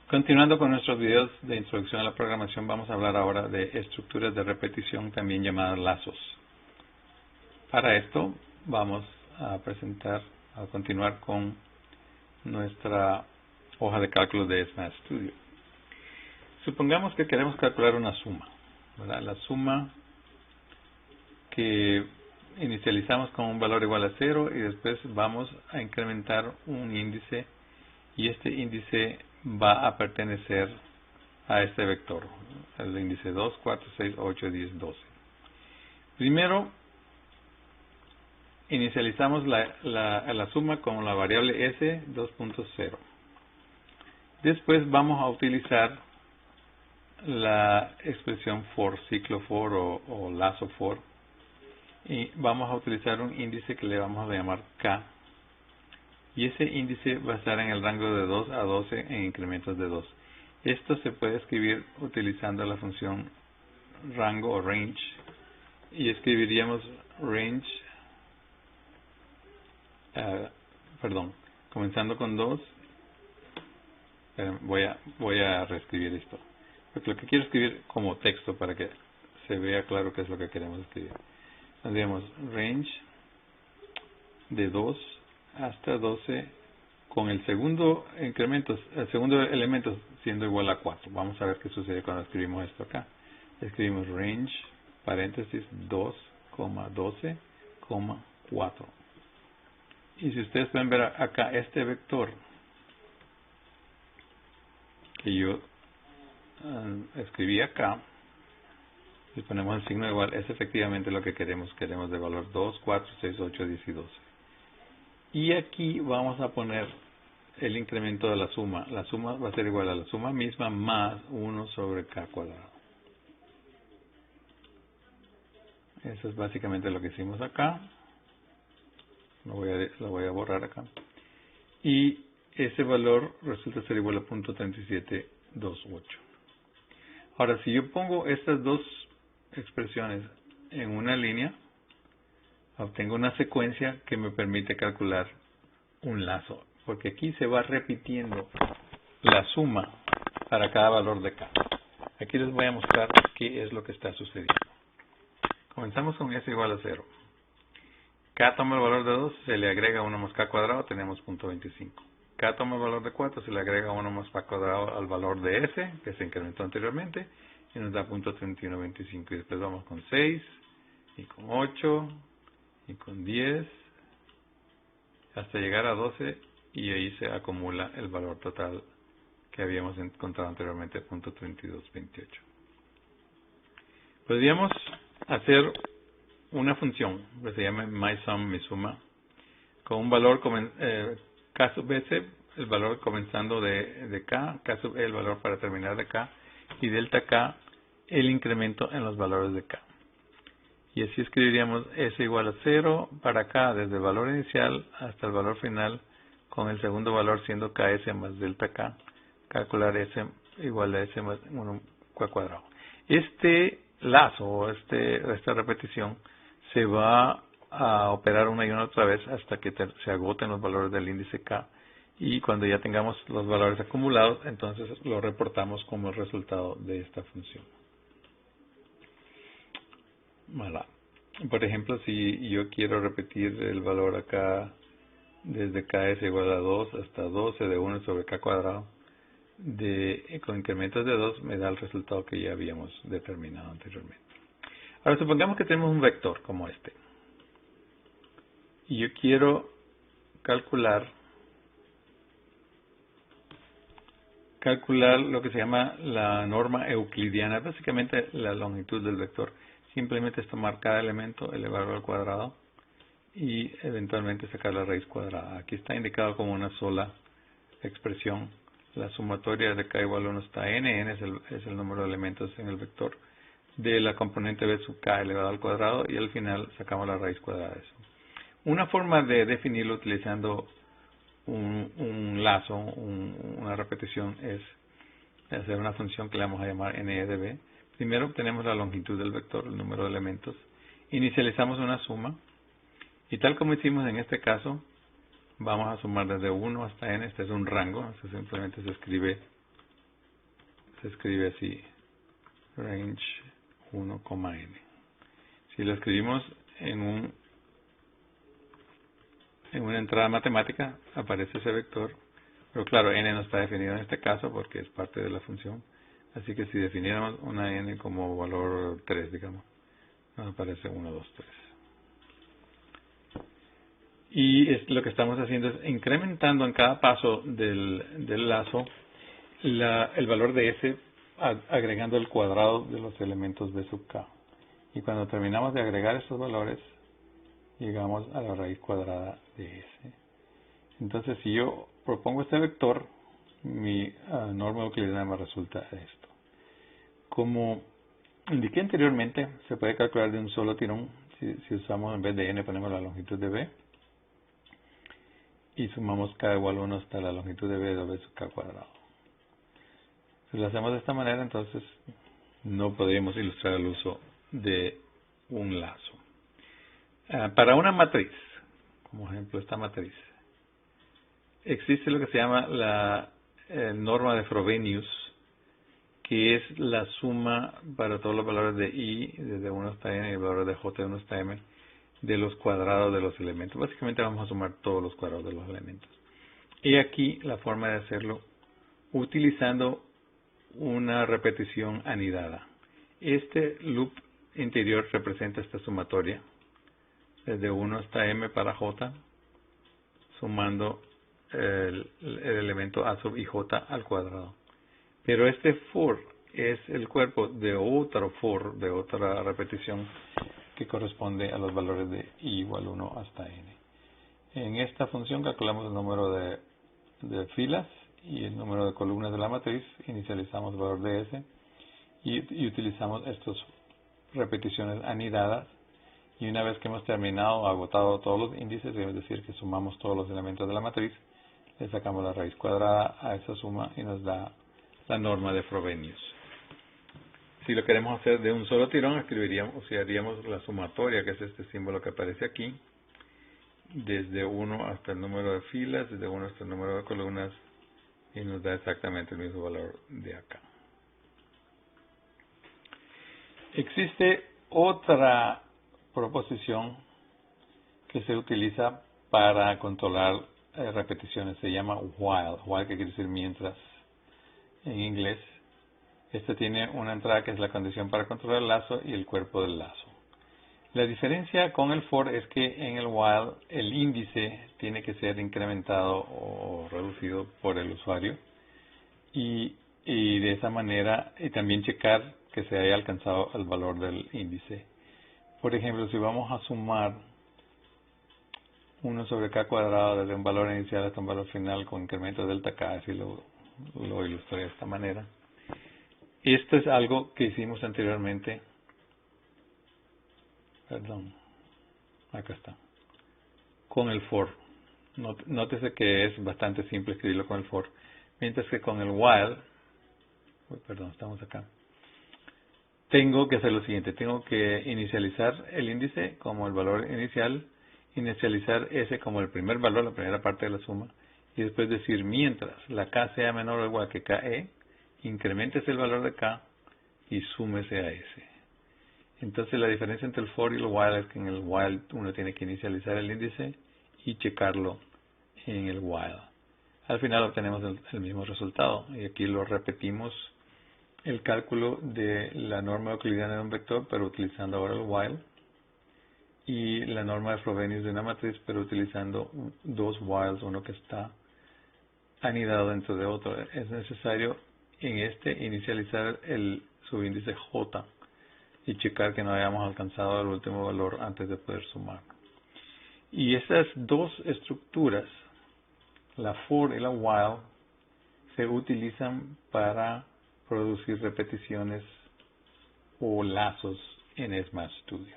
Continuando con nuestros videos de introducción a la programación, vamos a hablar ahora de estructuras de repetición, también llamadas lazos. Para esto vamos a continuar con nuestra hoja de cálculo de SMAT Studio. Supongamos que queremos calcular una suma, ¿verdad? La suma que inicializamos con un valor igual a 0 y después vamos a incrementar un índice y este índice va a pertenecer a este vector, el índice 2, 4, 6, 8, 10, 12. Primero, inicializamos la suma con la variable s 2.0. Después vamos a utilizar la expresión for, ciclo for o lazo for, y vamos a utilizar un índice que le vamos a llamar k. Y ese índice va a estar en el rango de 2 a 12 en incrementos de 2. Esto se puede escribir utilizando la función rango o range. Y escribiríamos range, comenzando con 2. Voy a reescribir esto. Porque lo que quiero escribir como texto para que se vea claro qué es lo que queremos escribir. Tendríamos range de 2 hasta 12 con el segundo elemento siendo igual a 4. Vamos a ver qué sucede cuando escribimos esto acá. Escribimos range, paréntesis, 2, 12, 4. Y si ustedes pueden ver acá este vector que yo escribí acá, y ponemos el signo de igual, es efectivamente lo que queremos. Queremos de valor 2, 4, 6, 8, 10 y 12. Y aquí vamos a poner el incremento de la suma. La suma va a ser igual a la suma misma más 1 sobre k cuadrado. Eso es básicamente lo que hicimos acá. Lo voy a borrar acá. Y ese valor resulta ser igual a 0.3728. Ahora, si yo pongo estas dos expresiones en una línea, obtengo una secuencia que me permite calcular un lazo, porque aquí se va repitiendo la suma para cada valor de k. Aquí les voy a mostrar qué es lo que está sucediendo. Comenzamos con s igual a 0. K toma el valor de 2, se le agrega 1 más k cuadrado, tenemos 0.25. K toma el valor de 4, se le agrega 1 más k cuadrado al valor de s, que se incrementó anteriormente, y nos da 0.3125. Y después vamos con 6, y con 8, y con 10, hasta llegar a 12, y ahí se acumula el valor total que habíamos encontrado anteriormente, 0.3228. Podríamos hacer una función que se llama mySum, mi suma, con un valor k sub s, el valor comenzando de k, k sub e el valor para terminar de k, y delta k el incremento en los valores de k. Y así escribiríamos s igual a 0 para k desde el valor inicial hasta el valor final, con el segundo valor siendo ks más delta k, calcular s igual a s más 1 k cuadrado. Este lazo o esta repetición se va a operar una y otra vez hasta que se agoten los valores del índice k, y cuando ya tengamos los valores acumulados, entonces lo reportamos como el resultado de esta función. Voilà. Por ejemplo, si yo quiero repetir el valor acá desde k es igual a 2 hasta 12 de 1 sobre k cuadrado, con incrementos de 2 me da el resultado que ya habíamos determinado anteriormente. Ahora supongamos que tenemos un vector como este. Y yo quiero calcular lo que se llama la norma euclidiana, básicamente la longitud del vector. Simplemente es tomar cada elemento, elevarlo al cuadrado y eventualmente sacar la raíz cuadrada. Aquí está indicado como una sola expresión. La sumatoria de k igual a 1 hasta n es el número de elementos en el vector de la componente b sub k elevado al cuadrado, y al final sacamos la raíz cuadrada de eso. Una forma de definirlo utilizando un lazo, una repetición, es hacer una función que le vamos a llamar ne de b. Primero obtenemos la longitud del vector, el número de elementos. Inicializamos una suma. Y tal como hicimos en este caso, vamos a sumar desde 1 hasta n. Este es un rango. Simplemente se escribe se escribe así, range 1,n. Si lo escribimos en una entrada matemática, aparece ese vector, pero claro, n no está definido en este caso porque es parte de la función, así que si definiéramos una n como valor 3, digamos, nos aparece 1, 2, 3. Y lo que estamos haciendo es incrementando en cada paso del lazo el valor de S, agregando el cuadrado de los elementos B sub k. Y cuando terminamos de agregar estos valores, llegamos a la raíz cuadrada de S. Entonces, si yo propongo este vector, mi norma euclidiana me resulta esto. Como indiqué anteriormente, se puede calcular de un solo tirón. Si usamos en vez de n, ponemos la longitud de B. Y sumamos k igual a 1 hasta la longitud de B de B sub k cuadrado. Si lo hacemos de esta manera, entonces no podríamos ilustrar el uso de un lazo. Para una matriz, como ejemplo esta matriz, existe lo que se llama la norma de Frobenius, que es la suma para todos los valores de i, desde 1 hasta n, y el valor de j de 1 hasta m, de los cuadrados de los elementos. Básicamente vamos a sumar todos los cuadrados de los elementos. Y aquí la forma de hacerlo utilizando una repetición anidada. Este loop interior representa esta sumatoria desde 1 hasta m para j, sumando el elemento a sub ij al cuadrado. Pero este for es el cuerpo de otro for, de otra repetición, que corresponde a los valores de i igual 1 hasta n. En esta función calculamos el número de filas y el número de columnas de la matriz, inicializamos el valor de S y utilizamos estas repeticiones anidadas, y una vez que hemos terminado, agotado todos los índices, es decir, que sumamos todos los elementos de la matriz, le sacamos la raíz cuadrada a esa suma y nos da la norma de Frobenius. Si lo queremos hacer de un solo tirón, usaríamos la sumatoria, que es este símbolo que aparece aquí, desde 1 hasta el número de filas, desde 1 hasta el número de columnas, y nos da exactamente el mismo valor de acá. Existe otra proposición que se utiliza para controlar repeticiones, se llama while que quiere decir mientras en inglés. Este tiene una entrada que es la condición para controlar el lazo y el cuerpo del lazo. La diferencia con el for es que en el while el índice tiene que ser incrementado o reducido por el usuario y de esa manera y también checar que se haya alcanzado el valor del índice. Por ejemplo, si vamos a sumar 1 sobre k cuadrado desde un valor inicial hasta un valor final con incremento de delta k, así lo ilustré de esta manera. Esto es algo que hicimos anteriormente. Perdón. Acá está. Con el for. Nótese que es bastante simple escribirlo con el for. Mientras que con el while, estamos acá. Tengo que hacer lo siguiente. Tengo que inicializar el índice como el valor inicial, inicializar ese como el primer valor, la primera parte de la suma, y después decir mientras la k sea menor o igual que ke, increméntese el valor de k y súmese a ese. Entonces la diferencia entre el for y el while es que en el while uno tiene que inicializar el índice y checarlo en el while. Al final obtenemos el mismo resultado y aquí lo repetimos el cálculo de la norma euclidiana de un vector, pero utilizando ahora el while, y la norma de Frobenius de una matriz, pero utilizando dos whiles, uno que está anidado dentro de otro. Es necesario en este inicializar el subíndice j y checar que no hayamos alcanzado el último valor antes de poder sumar. Y estas dos estructuras, la for y la while, se utilizan para producir repeticiones o lazos en Smart Studio.